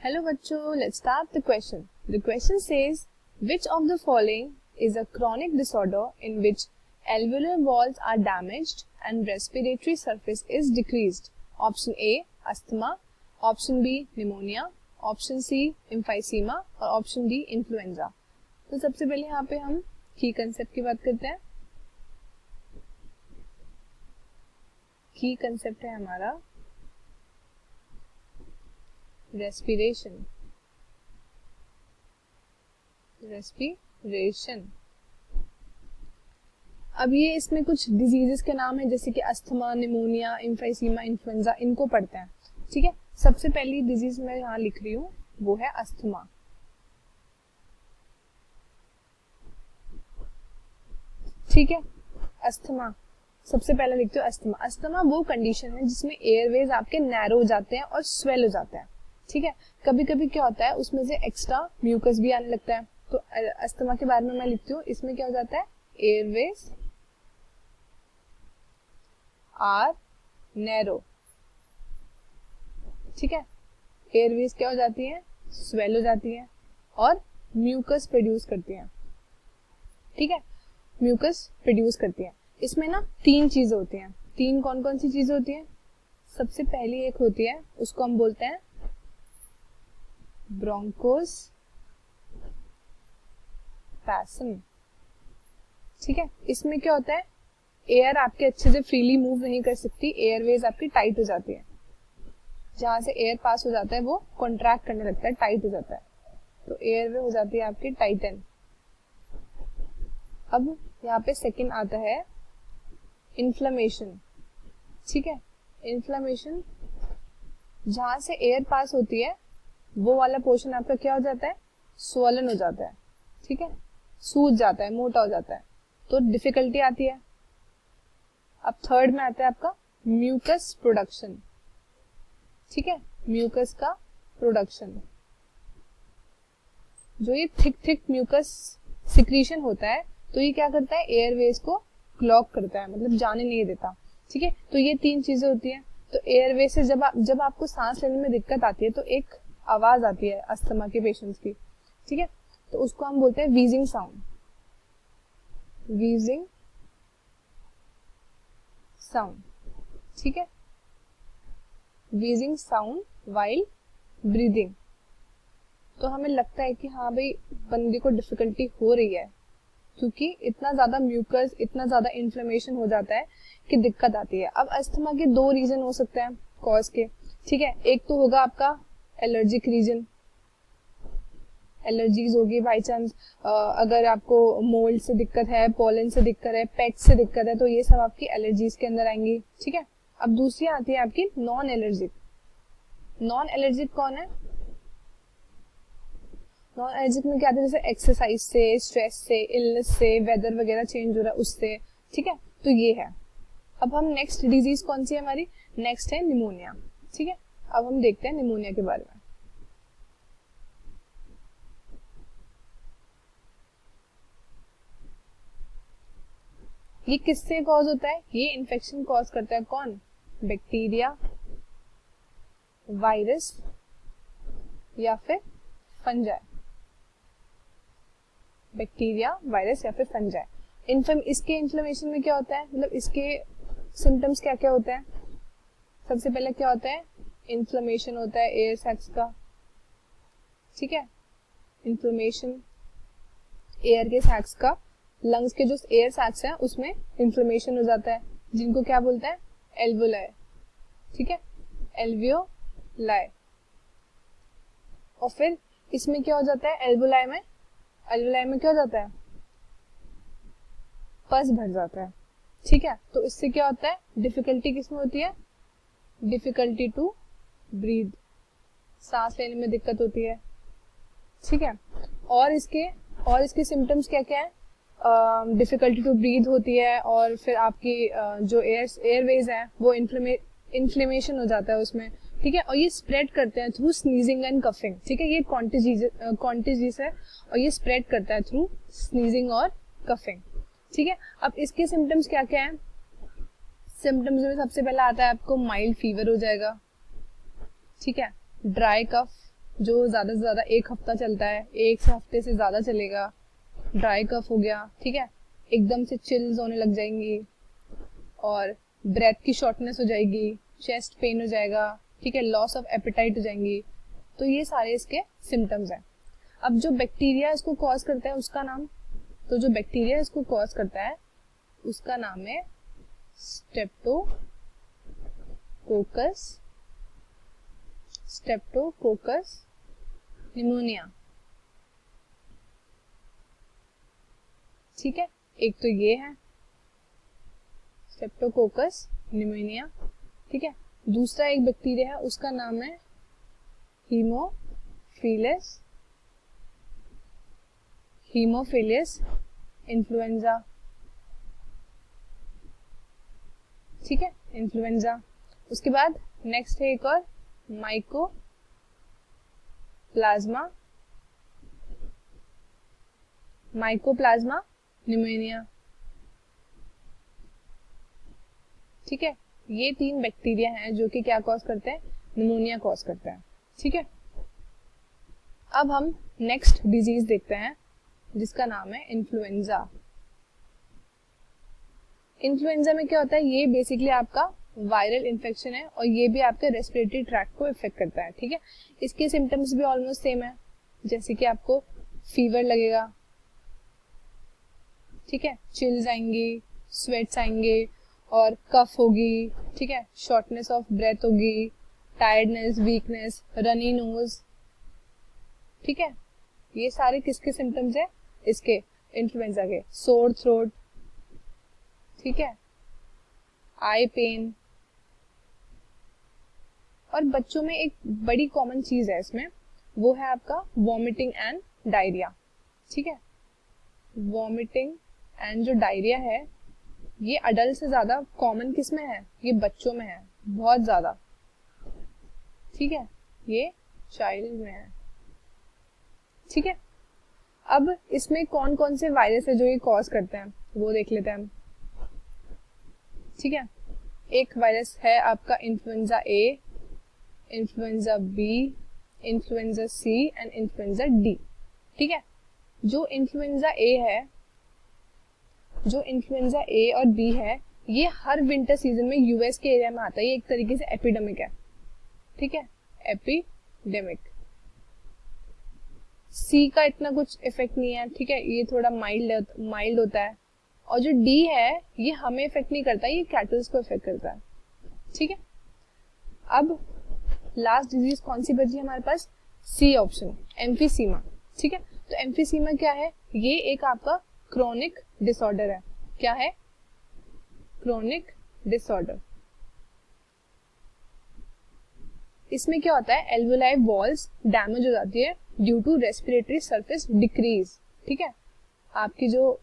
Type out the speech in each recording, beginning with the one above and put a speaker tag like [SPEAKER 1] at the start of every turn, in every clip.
[SPEAKER 1] Hello बच्चों, let's start the question. The question says, which of the following is a chronic disorder in which alveolar walls are damaged and respiratory surface is decreased? Option A, asthma. Option B, pneumonia. Option C, emphysema. और option D, influenza. तो सबसे पहले यहाँ पे हम की concept की बात करते हैं. की कंसेप्ट है हमारा रेस्पिरेशन. अब ये इसमें कुछ डिजीजेस के नाम है जैसे कि अस्थमा, निमोनिया, एम्फाइसीमा, इन्फ्लुएंजा, इनको पढ़ते हैं. ठीक है, सबसे पहली डिजीज मैं यहाँ लिख रही हूँ वो है अस्थमा. ठीक है, अस्थमा सबसे पहले लिखते हो. अस्थमा, अस्थमा वो कंडीशन है जिसमें एयरवेज आपके नैरो हो जाते हैं और स्वेल हो जाते हैं. ठीक है, कभी कभी क्या होता है उसमें से एक्स्ट्रा म्यूकस भी आने लगता है. तो अस्थमा के बारे में मैं लिखती हूँ, इसमें क्या हो जाता है, एयरवेज आर नैरो. ठीक है, एयरवेज क्या हो जाती है, स्वेल हो जाती है और म्यूकस प्रोड्यूस करती है. ठीक है, म्यूकस प्रोड्यूस करती है. इसमें ना तीन चीजें होती हैं. तीन कौन कौन सी चीजें होती हैं? सबसे पहली एक होती है, उसको हम बोलते हैं ब्रोंकोस पैसन. ठीक है, इसमें क्या होता है, एयर आपके अच्छे से फ्रीली मूव नहीं कर सकती, एयरवेज आपकी टाइट हो जाती है. जहां से एयर पास हो जाता है वो कॉन्ट्रैक्ट करने लगता है, टाइट हो जाता है, तो एयरवे हो जाती है आपकी टाइटन. अब यहाँ पे सेकंड आता है इन्फ्लेमेशन. ठीक है, इन्फ्लेमेशन जहां से एयर पास होती है वो वाला पोर्शन आपका क्या हो जाता है, स्वॉलन हो जाता है. ठीक है, सूज जाता है, मोटा हो जाता है, तो डिफिकल्टी आती है. अब थर्ड में आता है आपका म्यूकस प्रोडक्शन. ठीक है, म्यूकस का प्रोडक्शन, जो ये थिक म्यूकस सिक्रीशन होता है, तो ये क्या करता है, एयरवेज को क्लॉग करता है, मतलब जाने नहीं देता. ठीक है, तो ये तीन चीजें होती हैं. तो एयरवे से जब आपको सांस लेने में दिक्कत आती है तो एक आवाज आती है अस्थमा के पेशेंट्स की. ठीक है, तो उसको हम बोलते हैं वीजिंग साउंड. Wheezing sound. ठीक है, वीजिंग साउंड वाइल ब्रीदिंग. तो हमें लगता है कि हाँ भाई बंदे को डिफिकल्टी हो रही है, क्योंकि इतना ज्यादा म्यूकस, इतना ज्यादा इन्फ्लेमेशन हो जाता है कि दिक्कत आती है. अब अस्थमा के दो रीजन हो सकते हैं कॉज के. ठीक है, एक तो होगा आपका एलर्जिक रीजन, एलर्जीज होगी बाई चांस. अगर आपको मोल्ड से दिक्कत है, पोलन से दिक्कत है, पेट से दिक्कत है, तो ये सब आपकी एलर्जीज के अंदर आएंगी. ठीक है, अब दूसरी आती है आपकी नॉन एलर्जिक. नॉन एलर्जिक कौन है? नॉन एलर्जिक में क्या आता है, जैसे एक्सरसाइज से, स्ट्रेस से, इलनेस से, वेदर वगैरह चेंज हो रहा है उससे. ठीक है, तो ये है. अब हम नेक्स्ट डिजीज कौन सी है हमारी, नेक्स्ट है निमोनिया. ठीक है, अब हम देखते हैं निमोनिया के बारे में. ये किससे कॉज होता है, ये इन्फेक्शन कॉज करता है कौन, बैक्टीरिया, वायरस या फिर फंजाई. बैक्टीरिया, वायरस या फिर फंजाई. इसके इन्फ्लेमेशन में क्या होता है, मतलब इसके सिम्टम्स क्या क्या होते हैं. सबसे पहले क्या होता है, इन्फ्लेमेशन होता है एयर सैक्स का. ठीक है, इन्फ्लेमेशन एयर के सैक्स का, लंग्स के जो एयर सैक्स हैं उसमें इन्फ्लेमेशन हो जाता है, जिनको क्या बोलते हैं, एल्वोलाई. ठीक है, एल्वियोलाई. और फिर इसमें क्या हो जाता है, एल्वोलाई में क्या हो जाता है, पस भर जाता है. ठीक है, तो इससे क्या होता है, डिफिकल्टी किसमें होती है, डिफिकल्टी टू ब्रीथ, सांस लेने में दिक्कत होती है. ठीक है, और इसके सिम्टम्स क्या क्या है, डिफिकल्टी टू ब्रीथ होती है, और फिर आपकी जो एयरवेज है वो इन्फ्लेमेशन हो जाता है उसमें. ठीक है, और ये स्प्रेड करते हैं थ्रू स्नीजिंग एंड कफिंग. ठीक है, ये कॉन्टेजियस है और ये स्प्रेड करता है थ्रू स्नीजिंग और कफिंग. ठीक है, अब इसके सिम्टम्स क्या क्या है, सिम्टम्स में सबसे पहला आता है आपको माइल्ड फीवर हो जाएगा. ठीक है, ड्राई कफ जो ज्यादा से ज्यादा 1 हफ्ता चलता है, 1 हफ्ते से ज्यादा चलेगा। ड्राई कफ हो गया, ठीक है, एकदम से चिल्स होने लग जाएंगी और ब्रेथ की शॉर्टनेस हो जाएगी, चेस्ट पेन हो जाएगा, ठीक है, लॉस ऑफ एपेटाइट हो जाएंगी। तो ये सारे इसके सिम्टम्स हैं। अब जो बैक्टीरिया इसको कॉज करता है उसका नाम, तो जो बैक्टीरिया इसको कॉज करता है उसका नाम है स्ट्रेप्टोकोकस निमोनिया। ठीक है, एक तो ये है स्ट्रेप्टोकोकस निमोनिया, ठीक है। दूसरा एक बैक्टीरिया है उसका नाम है हीमोफिलियस इन्फ्लुएंजा, ठीक है, इन्फ्लुएंजा। उसके बाद नेक्स्ट है एक और माइकोप्लाज्मा निमोनिया, ठीक है। ये 3 बैक्टीरिया हैं जो कि क्या कॉज करते हैं, निमोनिया कॉज करते हैं, ठीक है। अब हम नेक्स्ट डिजीज देखते हैं जिसका नाम है इन्फ्लुएंजा। इन्फ्लुएंजा में क्या होता है, ये बेसिकली आपका वायरल इन्फेक्शन है और ये भी आपके रेस्पिरेटरी ट्रैक्ट को इफेक्ट करता है, ठीक है। इसके सिम्टम्स भी ऑलमोस्ट सेम है, जैसे कि आपको फीवर लगेगा, ठीक है, चिल्स आएंगी, स्वेट्स आएंगे और कफ होगी, ठीक है, शॉर्टनेस ऑफ ब्रेथ होगी, टायर्डनेस, वीकनेस, रनी नोज, ठीक है। ये सारे किसके सिम्टम्स है, इसके इन्फ्लुएंजा के। सोर थ्रोट, ठीक है, आई पेन, और बच्चों में एक बड़ी कॉमन चीज है इसमें, वो है आपका वॉमिटिंग एंड डायरिया, ठीक है। वॉमिटिंग एंड जो डायरिया है ये अडल्ट से ज्यादा कॉमन किस में है, ये बच्चों में है बहुत ज्यादा, ठीक है, ये चाइल्ड में है, ठीक है। अब इसमें कौन कौन से वायरस है जो ये कॉज करते हैं वो देख लेते हैं हम, ठीक है। एक वायरस है आपका influenza A, influenza B, influenza C and influenza D, ठीक है। जो इन्फ्लुएंजा ए और बी है ये हर विंटर सीजन में यूएस के एरिया में आता है, ये एक तरीके से एपिडेमिक है, ठीक है, एपिडेमिक। सी का इतना कुछ इफेक्ट नहीं है, ठीक है, ये थोड़ा माइल्ड होता है। और जो डी है ये हमें इफेक्ट नहीं करता, ये कैटल्स को इफेक्ट करता है, ठीक है। अब लास्ट डिजीज कौन सी बची हमारे पास, सी ऑप्शन, एम्फीसीमा, ठीक है। तो एम्फीसीमा क्या है, ये एक आपका क्रोनिक डिसऑर्डर है। क्या है, क्रोनिक डिसऑर्डर। इसमें क्या होता है, एल्वुलाई वॉल्स डैमेज हो जाती है due to respiratory surface decrease, ठीक है। आपकी जो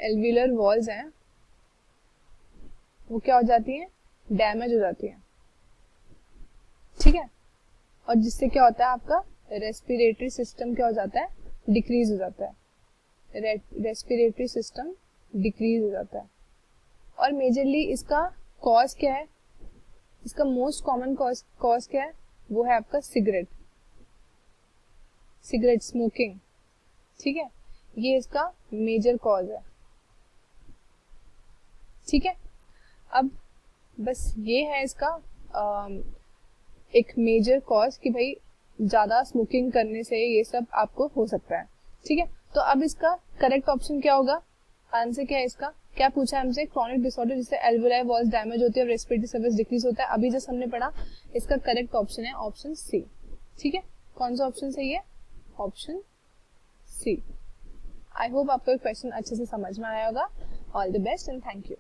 [SPEAKER 1] एल्वुलर वॉल्स हैं वो क्या हो जाती हैं, डैमेज हो जाती हैं, ठीक है। और जिससे क्या होता है, आपका रेस्पिरेटरी सिस्टम क्या हो जाता है, डिक्रीज हो जाता है, रेस्पिरेटरी सिस्टम डिक्रीज हो जाता है। और मेजरली इसका कॉज क्या है, इसका मोस्ट कॉमन कॉज क्या है, वो है आपका सिगरेट स्मोकिंग, ठीक है, ये इसका मेजर कॉज है, ठीक है। अब बस ये है इसका एक मेजर कॉज कि भाई ज्यादा स्मोकिंग करने से ये सब आपको हो सकता है, ठीक है। तो अब इसका करेक्ट ऑप्शन क्या होगा, आंसर क्या है इसका, क्या पूछा है हमसे, क्रोनिक डिसऑर्डर जिससे एल्वुलाई वॉल्स डैमेज होती है और रेस्पिरेटरी सर्विस डिक्रीज होता है, अभी जैसे हमने पढ़ा। इसका करेक्ट ऑप्शन है ऑप्शन सी, ठीक है। कौन सा ऑप्शन सही है, ऑप्शन सी। आई होप आपको क्वेश्चन अच्छे से समझ में आया होगा। All the best and thank you.